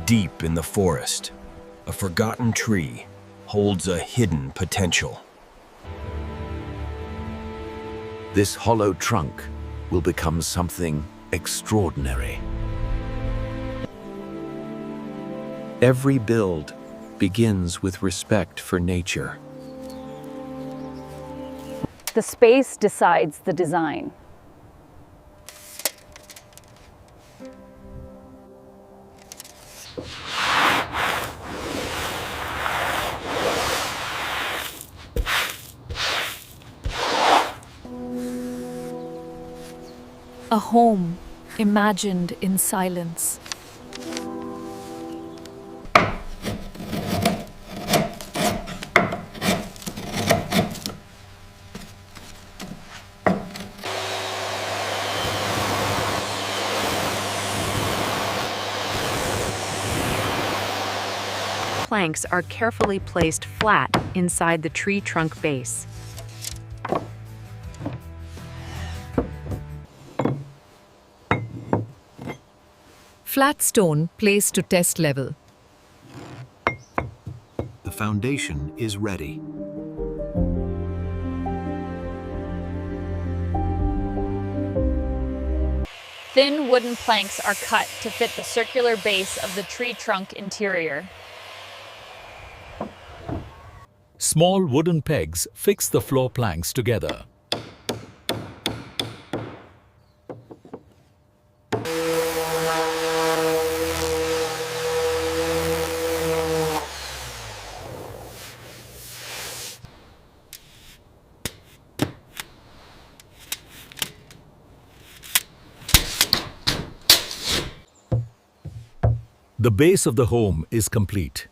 Deep in the forest, a forgotten tree holds a hidden potential. This hollow trunk will become something extraordinary. Every build begins with respect for nature. The space decides the design. A home imagined in silence. Planks are carefully placed flat inside the tree trunk base. Flat stone placed to test level. The foundation is ready. Thin wooden planks are cut to fit the circular base of the tree trunk interior. Small wooden pegs fix the floor planks together. The base of the home is complete.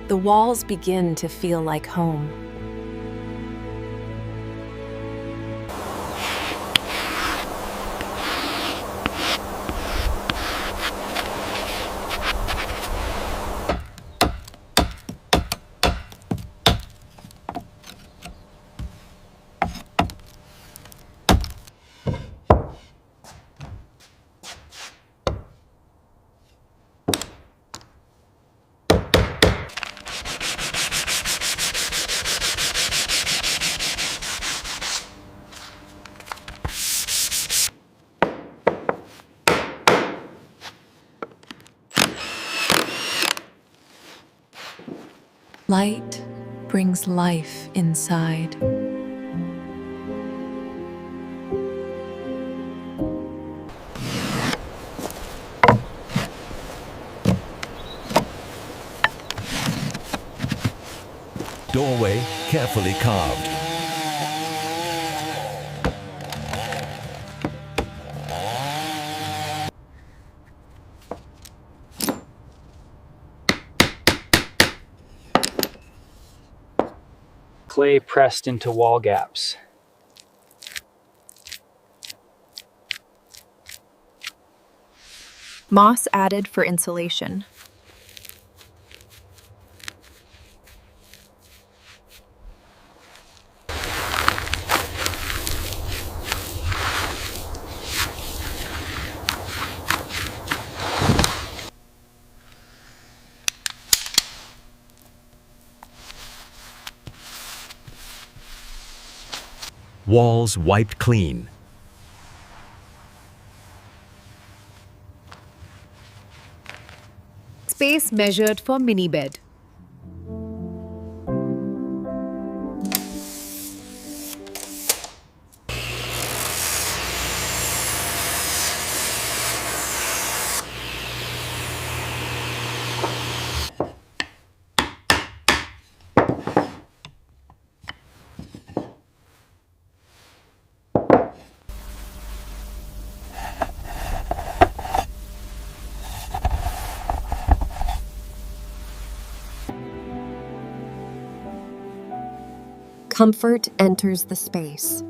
The walls begin to feel like home. Light brings life inside. Doorway carefully carved. Clay pressed into wall gaps. Moss added for insulation. Walls wiped clean. Space measured for mini bed. Comfort enters the space.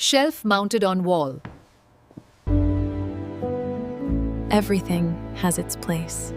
Shelf mounted on wall. Everything has its place.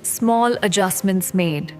Small adjustments made.